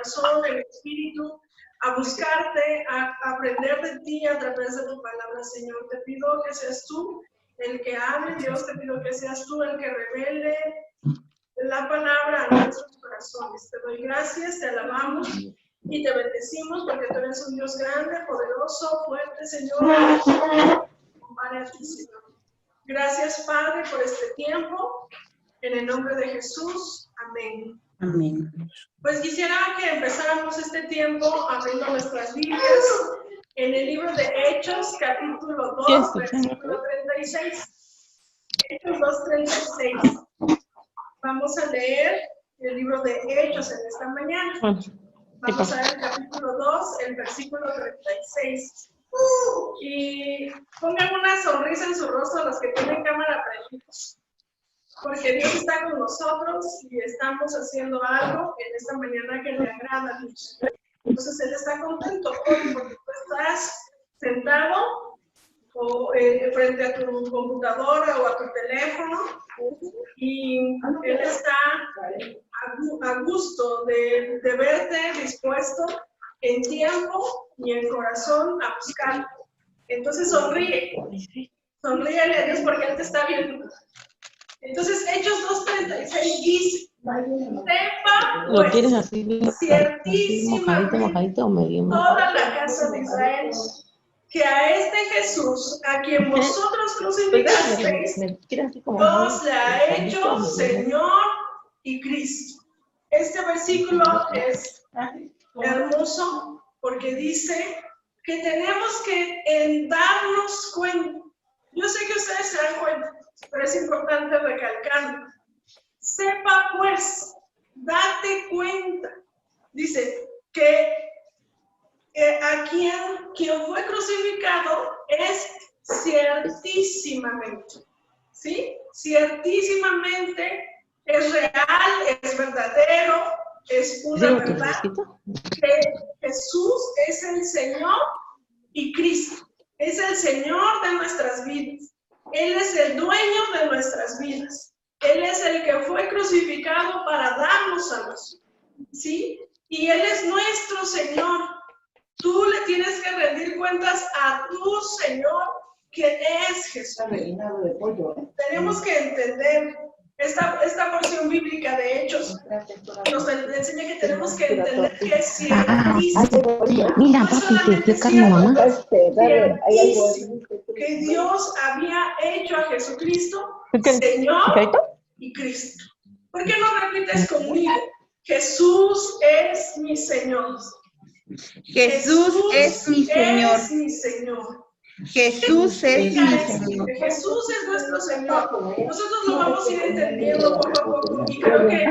corazón, en el espíritu, a buscarte, a aprender de ti a través de tu palabra, Señor. Te pido que seas tú el que hable, Dios, te pido que seas tú el que revele la palabra a nuestros corazones. Te doy gracias, te alabamos y te bendecimos porque tú eres un Dios grande, poderoso, fuerte, Señor. Compare a ti, Señor. Gracias, Padre, por este tiempo. En el nombre de Jesús. Amén. Amén. Pues quisiera que empezáramos este tiempo abriendo nuestras Biblias en el libro de Hechos, capítulo 2, versículo 36. Hechos 2:36. Vamos a leer el libro de Hechos en esta mañana. Vamos a ver el capítulo 2, el versículo 36. Y pongan una sonrisa en su rostro los que tienen cámara prendidos. Porque Dios está con nosotros y estamos haciendo algo en esta mañana que le agrada a Dios. Entonces Él está contento hoy porque tú estás sentado o, frente a tu computadora o a tu teléfono y Él está a gusto de verte dispuesto en tiempo y en corazón a buscar. Entonces sonríele a Dios porque Él te está viendo. Entonces, Hechos 2:36 dice, sepa ¿Lo quieres así, ciertísimamente toda la casa de Israel, que a este Jesús, a quien vosotros crucificasteis, Dios le ha hecho Señor y Cristo. Este versículo es hermoso porque dice que tenemos que darnos cuenta. Yo sé que ustedes se dan cuenta, pero es importante recalcarlo. Sepa pues, date cuenta. Dice que a quien fue crucificado es ciertísimamente. ¿Sí? Ciertísimamente es real, es verdadero, es una verdad. Que Jesús es el Señor y Cristo. Es el Señor de nuestras vidas. Él es el dueño de nuestras vidas. Él es el que fue crucificado para darnos salvación. ¿Sí? Y Él es nuestro Señor. Tú le tienes que rendir cuentas a tu Señor, que es Jesús. Tenemos que entender esta porción bíblica de Hechos. Nos enseña que tenemos que entender que es ciertísimo. Mira, papi, ¿qué carne, mamá? Que Dios había hecho a Jesucristo Señor y Cristo. ¿Por qué no repites conmigo? Jesús es mi Señor. Jesús es mi Señor. Jesús es mi Señor. Jesús es nuestro Señor. Nosotros lo vamos a ir entendiendo poco a poco y creo que ya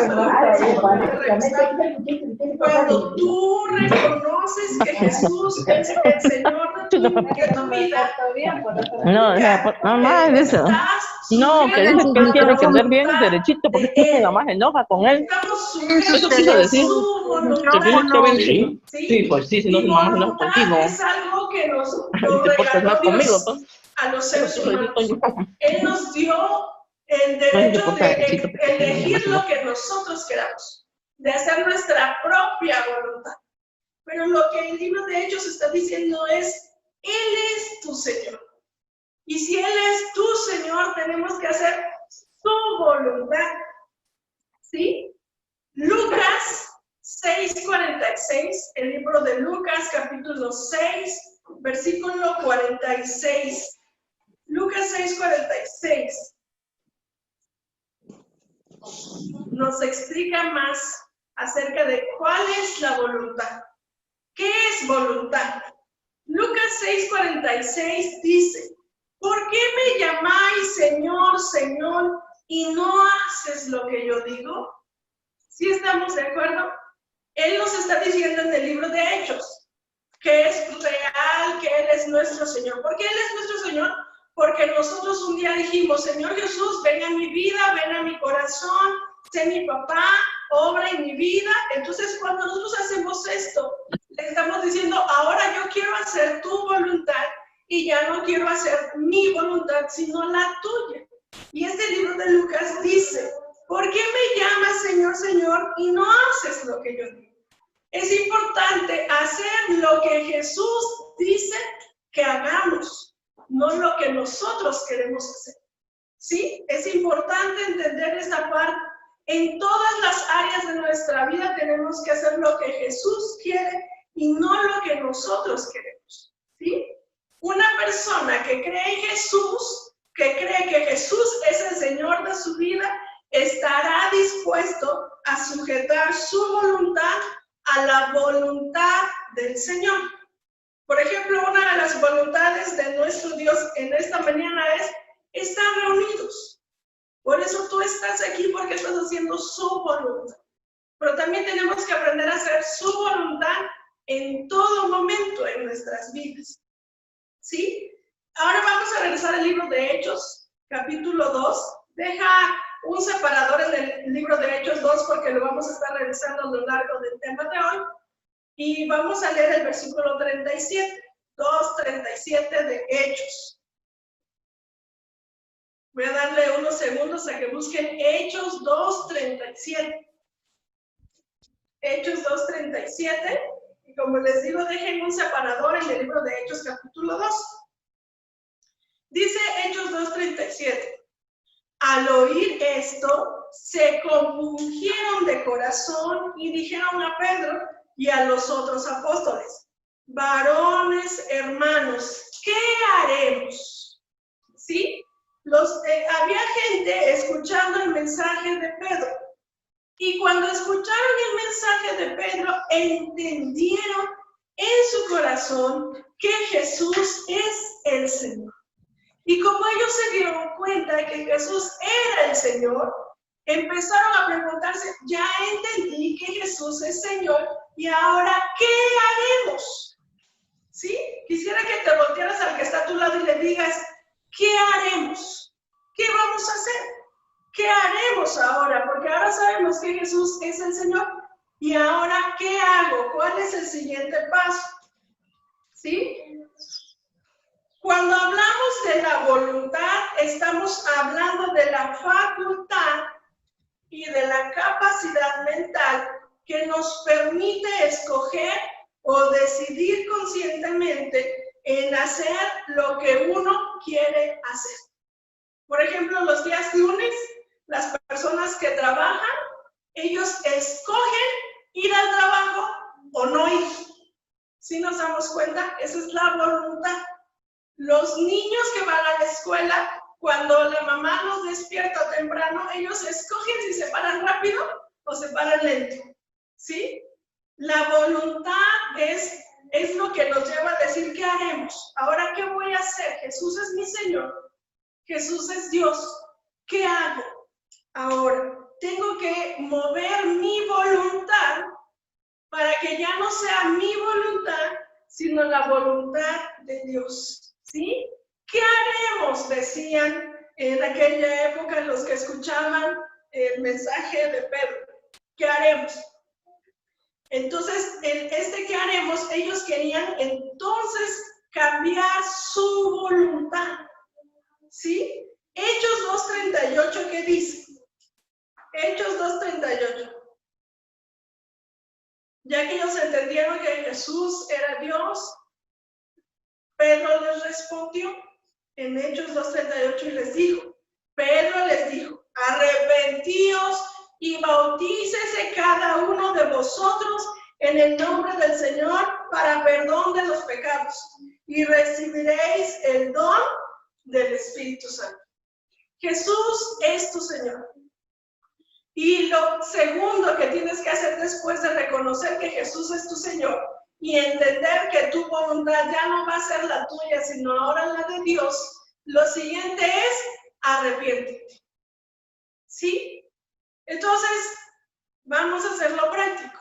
lo entendemos. Cuando tú reconoces que Jesús es el Señor de tu vida, no, mamá es eso. No, que dice que él tiene que andar bien derechito porque es que la más enoja con él. Eso quiso decir. Sí, pues sí, si no, tu mamá se enoja contigo. Es algo que nos te portas mal conmigo, pues. A los seres humanos. Él nos dio el derecho de elegir lo que nosotros queramos, de hacer nuestra propia voluntad. Pero lo que el libro de Hechos está diciendo es, Él es tu Señor. Y si Él es tu Señor, tenemos que hacer su voluntad. ¿Sí? Lucas 6:46, el libro de Lucas, capítulo 6, versículo 46. Lucas 6:46 nos explica más acerca de cuál es la voluntad. ¿Qué es voluntad? Lucas 6:46 dice, ¿por qué me llamáis Señor, Señor, y no haces lo que yo digo? ¿Sí estamos de acuerdo? Él nos está diciendo en el libro de Hechos que es real, que Él es nuestro Señor. ¿Por qué Él es nuestro Señor? Porque nosotros un día dijimos, Señor Jesús, ven a mi vida, ven a mi corazón, sé mi papá, obra en mi vida. Entonces, cuando nosotros hacemos esto, le estamos diciendo, ahora yo quiero hacer tu voluntad y ya no quiero hacer mi voluntad, sino la tuya. Y este libro de Lucas dice, ¿por qué me llamas Señor, Señor y no haces lo que yo digo. Es importante hacer lo que Jesús dice que hagamos, no lo que nosotros queremos hacer. ¿Sí? Es importante entender esta parte. En todas las áreas de nuestra vida tenemos que hacer lo que Jesús quiere y no lo que nosotros queremos. ¿Sí? Una persona que cree en Jesús, que cree que Jesús es el Señor de su vida, estará dispuesto a sujetar su voluntad a la voluntad del Señor. Por ejemplo, una de las voluntades de nuestro Dios en esta mañana es estar reunidos. Por eso tú estás aquí, porque estás haciendo su voluntad. Pero también tenemos que aprender a hacer su voluntad en todo momento en nuestras vidas. ¿Sí? Ahora vamos a regresar al libro de Hechos, capítulo 2. Deja un separador en el libro de Hechos 2 porque lo vamos a estar revisando a lo largo del tema de hoy. Y vamos a leer el versículo 37, 2:37 de Hechos. Voy a darle unos segundos a que busquen Hechos 2:37. Hechos 2:37. Y como les digo, dejen un separador en el libro de Hechos, capítulo 2. Dice Hechos 2:37. Al oír esto, se compungieron de corazón y dijeron a Pedro y a los otros apóstoles: varones hermanos, ¿qué haremos? ¿Sí? Había gente escuchando el mensaje de Pedro. Y cuando escucharon el mensaje de Pedro, entendieron en su corazón que Jesús es el Señor. Y como ellos se dieron cuenta de que Jesús era el Señor, empezaron a preguntarse: ya entendí que Jesús es Señor, ¿y ahora qué haremos? ¿Sí? Quisiera que te voltearas al que está a tu lado y le digas: ¿qué haremos? ¿Qué vamos a hacer? ¿Qué haremos ahora? Porque ahora sabemos que Jesús es el Señor. ¿Y ahora qué hago? ¿Cuál es el siguiente paso? ¿Sí? Cuando hablamos de la voluntad, estamos hablando de la facultad y de la capacidad mental que nos permite escoger o decidir conscientemente en hacer lo que uno quiere hacer. Por ejemplo, los días lunes, las personas que trabajan, ellos escogen ir al trabajo o no ir. ¿Sí nos damos cuenta? Esa es la voluntad. Los niños que van a la escuela, cuando la mamá los despierta temprano, ellos escogen si se paran rápido o se paran lento. ¿Sí? La voluntad es lo que nos lleva a decir: ¿qué haremos? Ahora, ¿qué voy a hacer? Jesús es mi Señor. Jesús es Dios. ¿Qué hago? Ahora, tengo que mover mi voluntad para que ya no sea mi voluntad, sino la voluntad de Dios. ¿Sí? ¿Qué haremos? Decían en aquella época los que escuchaban el mensaje de Pedro. ¿Qué haremos? Entonces, ¿qué haremos? Ellos querían entonces cambiar su voluntad. ¿Sí? Hechos 2:38, ¿qué dice? Hechos 2:38. Ya que ellos entendieron que Jesús era Dios, Pedro les respondió en Hechos 2:38 y les dijo: Pedro les dijo: arrepentíos y bautícese cada uno de vosotros en el nombre del Señor para perdón de los pecados, y recibiréis el don del Espíritu Santo. Jesús es tu Señor. Y lo segundo que tienes que hacer después de reconocer que Jesús es tu Señor y entender que tu voluntad ya no va a ser la tuya, sino ahora la de Dios, lo siguiente es: arrepiéntete. ¿Sí? Entonces, vamos a hacerlo práctico.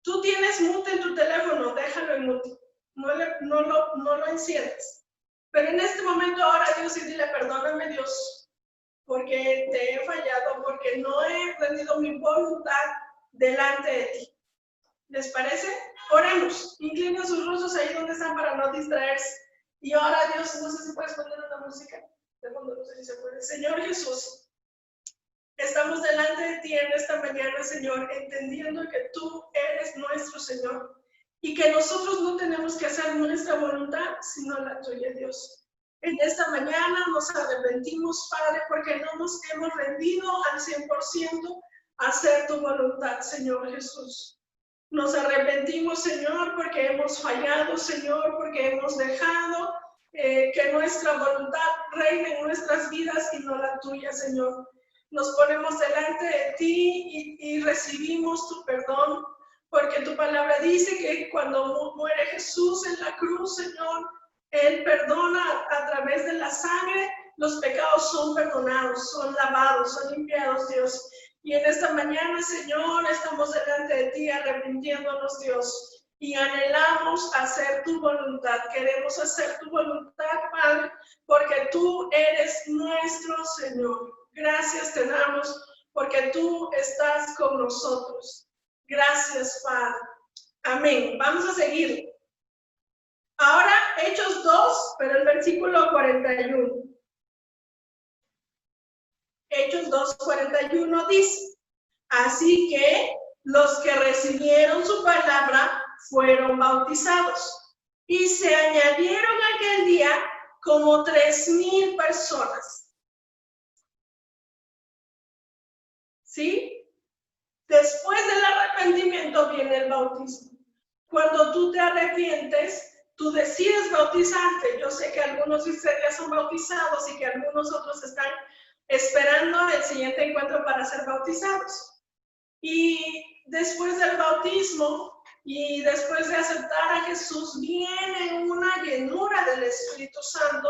Tú tienes mute en tu teléfono, déjalo en mute. No lo enciendas. Pero en este momento, ahora Dios, y dile: perdóname, Dios, porque te he fallado, porque no he rendido mi voluntad delante de ti. ¿Les parece? Oremos. Inclinen sus rostros ahí donde están para no distraerse. Y ahora, Dios, no sé si puedes poner una música de fondo, no sé si se puede. Señor Jesús, Estamos delante de ti en esta mañana, Señor, entendiendo que tú eres nuestro Señor y que nosotros no tenemos que hacer nuestra voluntad, sino la tuya, Dios. En esta mañana nos arrepentimos, Padre, porque no nos hemos rendido al 100% a hacer tu voluntad, Señor Jesús. Nos arrepentimos, Señor, porque hemos fallado, Señor, porque hemos dejado que nuestra voluntad reine en nuestras vidas y no la tuya, Señor. Nos ponemos delante de ti y recibimos tu perdón, porque tu palabra dice que cuando muere Jesús en la cruz, Señor, Él perdona a través de la sangre, los pecados son perdonados, son lavados, son limpiados, Dios. Y en esta mañana, Señor, estamos delante de ti arrepintiéndonos, Dios, y anhelamos hacer tu voluntad. Queremos hacer tu voluntad, Padre, porque tú eres nuestro Señor. Gracias te damos porque tú estás con nosotros. Gracias, Padre. Amén. Vamos a seguir. Ahora, Hechos 2, pero el versículo 41. Hechos 2, 41 dice: así que los que recibieron su palabra fueron bautizados, y se añadieron aquel día como 3,000 personas. ¿Sí? Después del arrepentimiento viene el bautismo. Cuando tú te arrepientes, tú decides bautizarte. Yo sé que algunos de ustedes ya son bautizados y que algunos otros están esperando el siguiente encuentro para ser bautizados. Y después del bautismo y después de aceptar a Jesús, viene una llenura del Espíritu Santo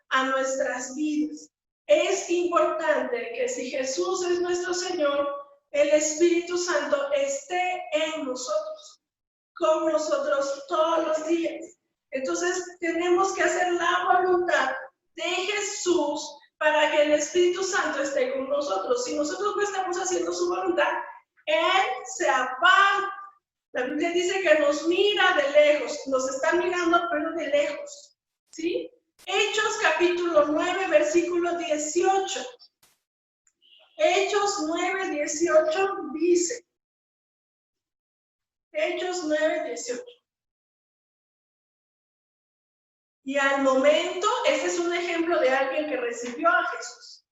a nuestras vidas. Es importante que si Jesús es nuestro Señor, el Espíritu Santo esté en nosotros, con nosotros todos los días. Entonces tenemos que hacer la voluntad de Jesús para que el Espíritu Santo esté con nosotros. Si nosotros no estamos haciendo su voluntad, Él se aparta. La Biblia dice que nos mira de lejos, nos está mirando pero de lejos, ¿sí? Hechos capítulo 9, versículo 18. Hechos 9, 18 dice. Hechos 9, 18. Y al momento, este es un ejemplo de alguien que recibió a Jesús.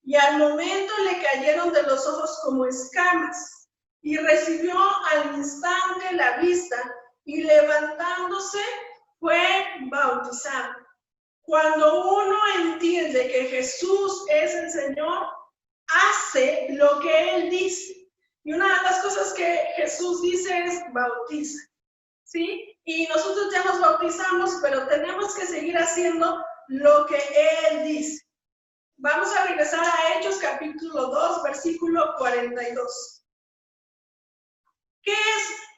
Y al momento le cayeron de los ojos como escamas, y recibió al instante la vista, y levantándose fue bautizado. Cuando uno entiende que Jesús es el Señor, hace lo que Él dice. Y una de las cosas que Jesús dice es bautiza, ¿sí? Y nosotros ya nos bautizamos, pero tenemos que seguir haciendo lo que Él dice. Vamos a regresar a Hechos capítulo 2, versículo 42.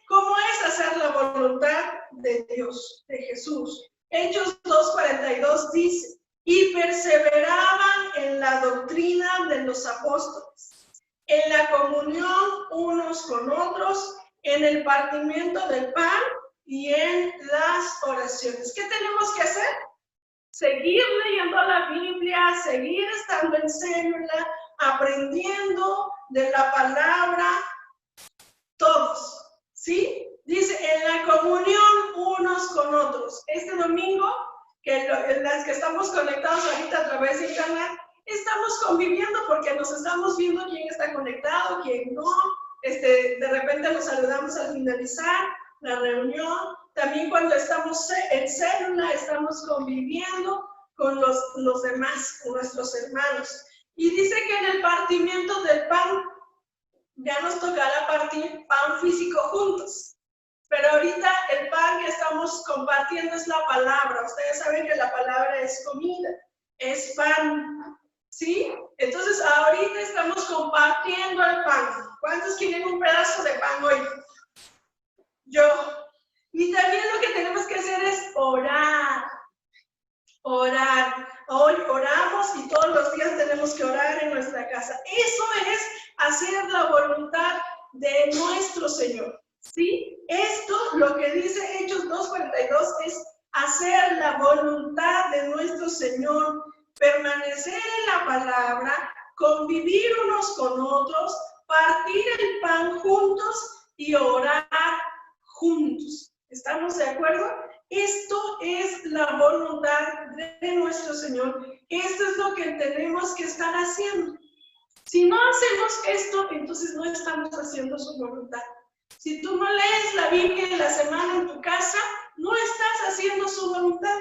¿Cómo es hacer la voluntad de Dios, de Jesús? Hechos 2:42 dice: y perseveraban en la doctrina de los apóstoles, en la comunión unos con otros, en el partimiento del pan y en las oraciones. ¿Qué tenemos que hacer? Seguir leyendo la Biblia, seguir estando en célula, aprendiendo de la palabra, todos, ¿sí? Dice, en la comunión unos con otros. Este domingo, las que estamos conectados ahorita a través de internet, estamos conviviendo porque nos estamos viendo quién está conectado, quién no. De repente nos saludamos al finalizar la reunión. También cuando estamos en célula, estamos conviviendo con los demás, con nuestros hermanos. Y dice que en el partimiento del pan, ya nos tocará partir pan físico juntos. Pero ahorita el pan que estamos compartiendo es la palabra. Ustedes saben que la palabra es comida, es pan, ¿sí? Entonces ahorita estamos compartiendo el pan. ¿Cuántos quieren un pedazo de pan hoy? Yo. Y también lo que tenemos que hacer es orar. Orar. Hoy oramos y todos los días tenemos que orar en nuestra casa. Eso es hacer la voluntad de nuestro Señor. ¿Sí? Esto, lo que dice Hechos 2:42, es hacer la voluntad de nuestro Señor, permanecer en la palabra convivir unos con otros, partir el pan juntos y orar juntos. ¿Estamos de acuerdo? Esto es la voluntad de nuestro Señor. Esto es lo que tenemos que estar haciendo. Si no hacemos esto, entonces no estamos haciendo su voluntad. Si tú no lees la Biblia en la semana en tu casa, no estás haciendo su voluntad.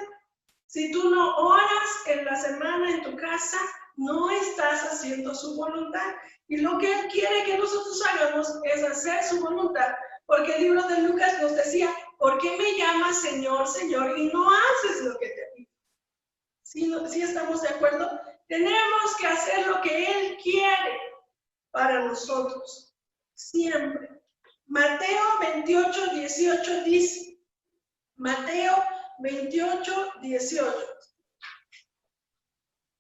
Si tú no oras en la semana en tu casa, no estás haciendo su voluntad. Y lo que Él quiere que nosotros hagamos es hacer su voluntad. Porque el libro de Lucas nos decía, ¿por qué me llamas Señor, Señor, y no haces lo que te pido? ¿Sí estamos de acuerdo? Tenemos que hacer lo que Él quiere para nosotros, siempre. Mateo 28, 18 dice, Mateo 28, 18.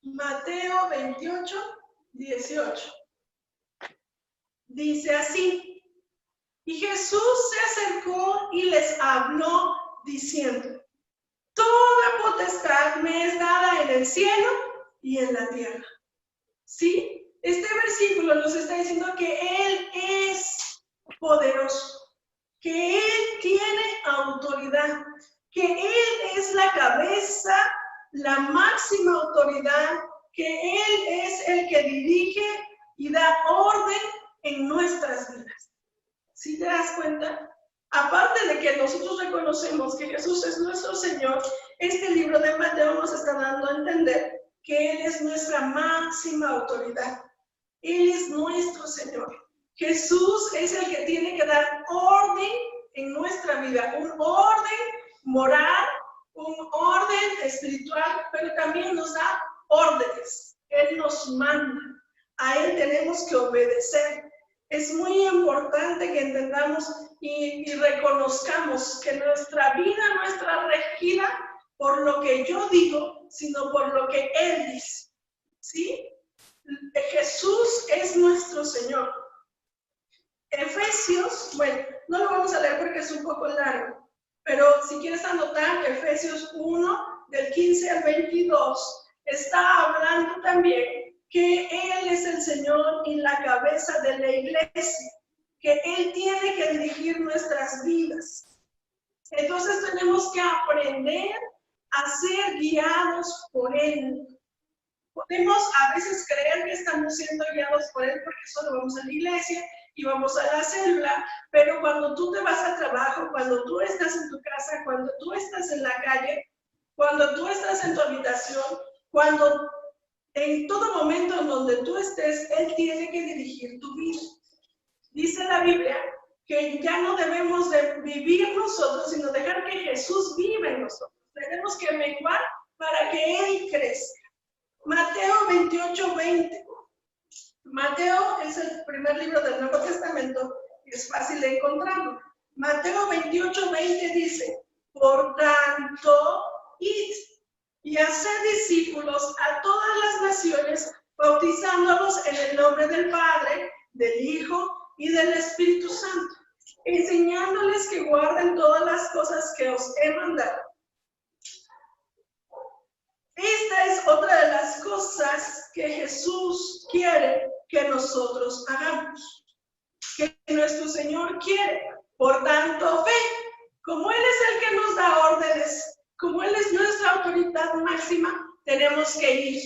Mateo 28, 18. Dice así. Y Jesús se acercó y les habló diciendo, toda potestad me es dada en el cielo y en la tierra. ¿Sí? Este versículo nos está diciendo que Él es poderoso, que Él tiene autoridad, que Él es la cabeza, la máxima autoridad, que Él es el que dirige y da orden en nuestras vidas. ¿Sí te das cuenta? Aparte de que nosotros reconocemos que Jesús es nuestro Señor, este libro de Mateo nos está dando a entender que Él es nuestra máxima autoridad. Él es nuestro Señor. Jesús es el que tiene que dar orden en nuestra vida, un orden moral, un orden espiritual, pero también nos da órdenes. Él nos manda. A Él tenemos que obedecer. Es muy importante que entendamos y reconozcamos que nuestra vida no está regida por lo que yo digo, sino por lo que Él dice. ¿Sí? Jesús es nuestro Señor. Efesios, bueno, no lo vamos a leer porque es un poco largo, pero si quieres anotar, Efesios 1, del 15 al 22, está hablando también que Él es el Señor y la cabeza de la iglesia, que Él tiene que dirigir nuestras vidas. Entonces tenemos que aprender a ser guiados por Él. Podemos a veces creer que estamos siendo guiados por Él porque solo vamos a la iglesia y vamos a la célula, pero cuando tú te vas al trabajo, cuando tú estás en tu casa, cuando tú estás en la calle, cuando tú estás en tu habitación, cuando en todo momento en donde tú estés, Él tiene que dirigir tu vida. Dice la Biblia que ya no debemos de vivir nosotros, sino dejar que Jesús viva en nosotros. Tenemos que menguar para que Él crezca. Mateo 28, 20. Mateo es el primer libro del Nuevo Testamento y es fácil de encontrarlo. Mateo 28, 20 dice, por tanto, id y hacer discípulos a todas las naciones, bautizándolos en el nombre del Padre, del Hijo y del Espíritu Santo, enseñándoles que guarden todas las cosas que os he mandado. Esta es otra de las cosas que Jesús quiere que nosotros hagamos, que nuestro Señor quiere. Por tanto, fe, como Él es el que nos da órdenes, como Él es nuestra autoridad máxima, tenemos que ir.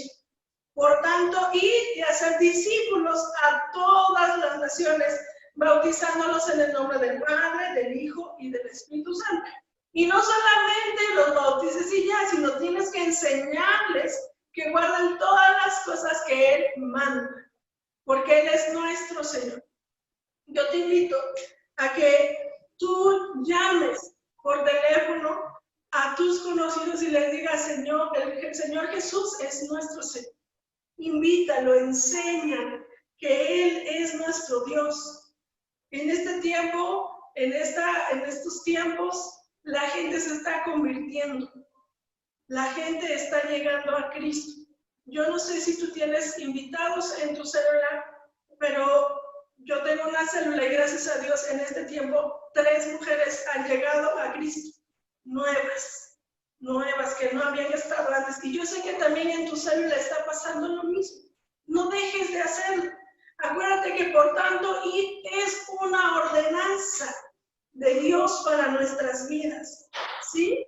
Por tanto, ir y hacer discípulos a todas las naciones, bautizándolos en el nombre del Padre, del Hijo y del Espíritu Santo. Y no solamente los bautices y ya, sino tienes que enseñarles que guarden todas las cosas que Él manda, porque Él es nuestro Señor. Yo te invito a que tú llames por teléfono a tus conocidos y les digas, Señor, el Señor Jesús es nuestro Señor. Invítalo, enséñale que Él es nuestro Dios. En este tiempo, en estos tiempos, la gente se está convirtiendo. La gente está llegando a Cristo. Yo no sé si tú tienes invitados en tu célula, pero yo tengo una célula y gracias a Dios en este tiempo 3 mujeres han llegado a Cristo. Nuevas que no habían estado antes. Y yo sé que también en tu célula está pasando lo mismo. No dejes de hacerlo. Acuérdate que por tanto id es una ordenanza de Dios para nuestras vidas. ¿Sí?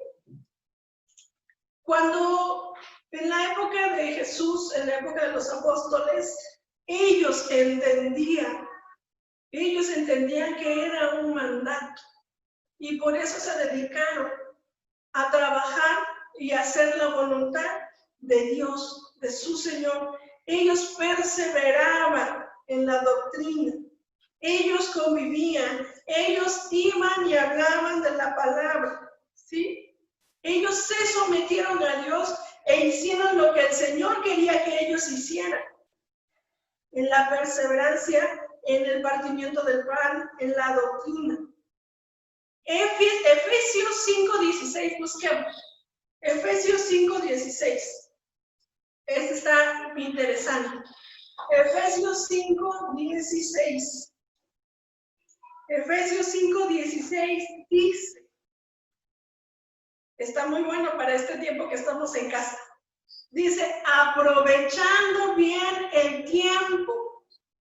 Cuando en la época de Jesús, en la época de los apóstoles, ellos entendían que era un mandato y por eso se dedicaron a trabajar y a hacer la voluntad de Dios, de su Señor. Ellos perseveraban en la doctrina, ellos convivían, ellos iban y hablaban de la palabra, ¿sí? Ellos se sometieron a Dios e hicieron lo que el Señor quería que ellos hicieran. En la perseverancia, en el partimiento del pan, en la doctrina. Efesios 5:16, busquemos. Efesios 5:16. Este está interesante. Efesios 5:16. Efesios 5:16 dice, está muy bueno para este tiempo que estamos en casa. Dice, aprovechando bien el tiempo,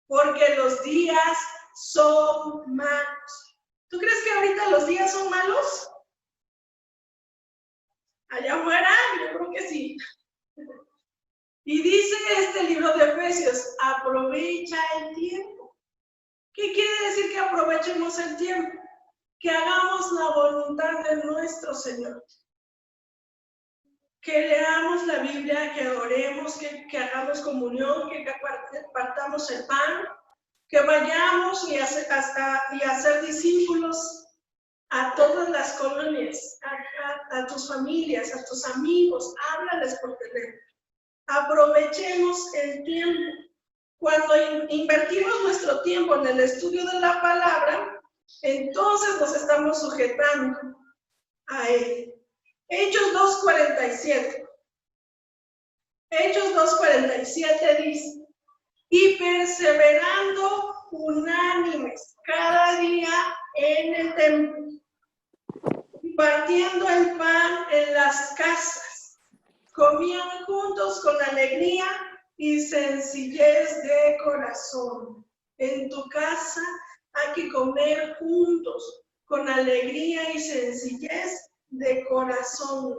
porque los días son malos. ¿Tú crees que ahorita los días son malos? Allá afuera, yo creo que sí. Y dice este libro de Efesios, aprovecha el tiempo. ¿Qué quiere decir que aprovechemos el tiempo? Que hagamos la voluntad de nuestro Señor. Que leamos la Biblia, que oremos, que hagamos comunión, que partamos el pan, que vayamos y hacer discípulos a todas las colonias, a tus familias, a tus amigos, háblales por teléfono. Aprovechemos el tiempo. Cuando invertimos nuestro tiempo en el estudio de la palabra, entonces nos estamos sujetando a él. Hechos 2:47. Hechos 2:47 dice, y perseverando unánimes cada día en el templo, partiendo el pan en las casas, comían juntos con alegría y sencillez de corazón. En tu casa hay que comer juntos con alegría y sencillez de corazón.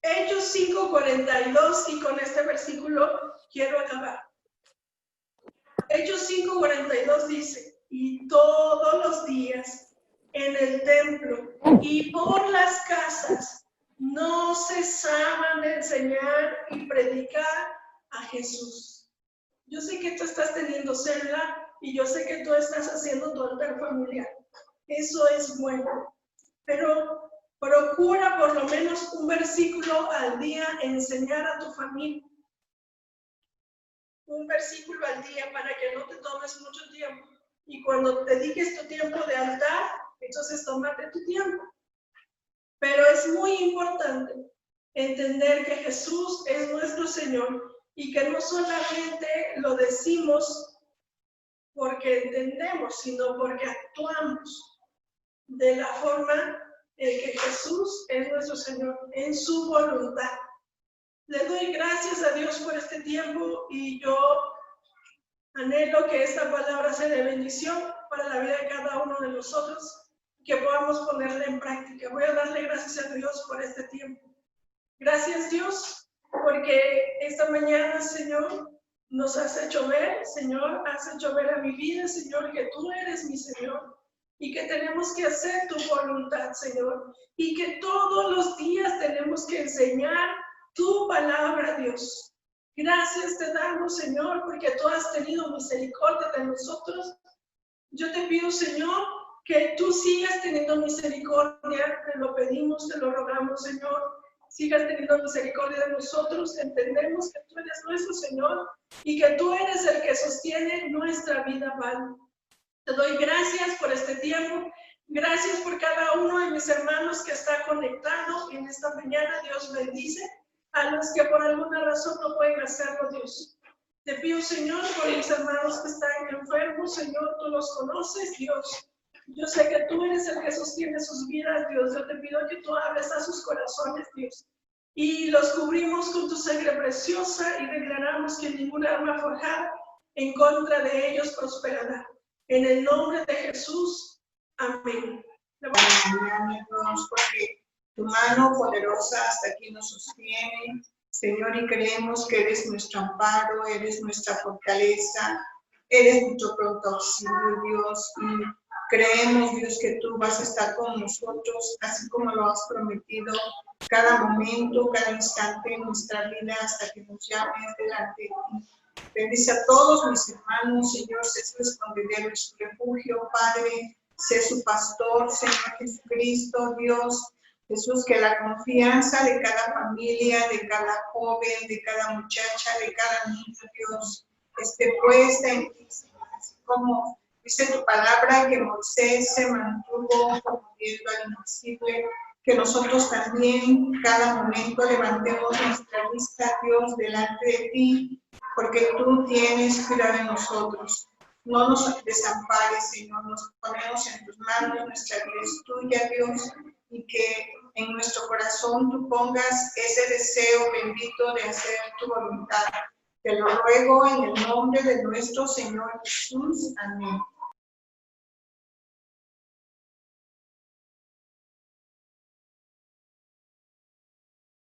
Hechos 5:42, y con este versículo quiero acabar. Hechos 5:42 dice, y todos los días en el templo y por las casas no cesaban de enseñar y predicar a Jesús. Yo sé que tú estás teniendo célula y yo sé que tú estás haciendo tu altar familiar. Eso es bueno, pero procura por lo menos un versículo al día enseñar a tu familia. Un versículo al día para que no te tomes mucho tiempo. Y cuando dediques tu tiempo de altar, entonces tómate tu tiempo. Pero es muy importante entender que Jesús es nuestro Señor y que no solamente lo decimos porque entendemos, sino porque actuamos de la forma en que Jesús es nuestro Señor, en su voluntad. Le doy gracias a Dios por este tiempo y yo anhelo que esta palabra sea de bendición para la vida de cada uno de nosotros, que podamos ponerla en práctica. Voy a darle gracias a Dios por este tiempo. Gracias, Dios, porque esta mañana, Señor, nos has hecho ver, Señor, has hecho ver a mi vida, Señor, que tú eres mi Señor y que tenemos que hacer tu voluntad, Señor, y que todos los días tenemos que enseñar tu palabra, Dios. Gracias te damos, Señor, porque tú has tenido misericordia de nosotros. Yo te pido, Señor, que tú sigas teniendo misericordia. Te lo pedimos, te lo rogamos, Señor. Sigas teniendo misericordia de nosotros. Entendemos que tú eres nuestro Señor y que tú eres el que sostiene nuestra vida, Padre. Te doy gracias por este tiempo. Gracias por cada uno de mis hermanos que está conectado en esta mañana. Dios bendice a los que por alguna razón no pueden hacerlo, Dios. Te pido, Señor, por mis hermanos que están enfermos, Señor, tú los conoces, Dios. Yo sé que tú eres el que sostiene sus vidas, Dios. Yo te pido que tú hables a sus corazones, Dios. y los cubrimos con tu sangre preciosa y declaramos que ninguna arma forjada en contra de ellos prosperará. En el nombre de Jesús, amén. Porque tu mano poderosa hasta aquí nos sostiene, Señor, y creemos que eres nuestro amparo, eres nuestra fortaleza, eres nuestro pronto auxilio, Dios, y creemos, Dios, que tú vas a estar con nosotros, así como lo has prometido, cada momento, cada instante en nuestra vida, hasta que nos llames delante de ti. Bendice a todos mis hermanos, Señor, sé su escondedero y su refugio, Padre, sé su pastor, Señor Jesucristo, Dios. Jesús, que la confianza de cada familia, de cada joven, de cada muchacha, de cada niño, Dios, esté puesta en ti, Señor. Así como dice tu palabra que Moisés se mantuvo como viendo al invisible, que nosotros también cada momento levantemos nuestra vista, Dios, delante de ti, porque tú tienes cuidado de nosotros. No nos desampares, Señor, nos ponemos en tus manos, nuestra vida es tuya, Dios, y que en nuestro corazón tú pongas ese deseo bendito de hacer tu voluntad. Te lo ruego en el nombre de nuestro Señor Jesús. Amén.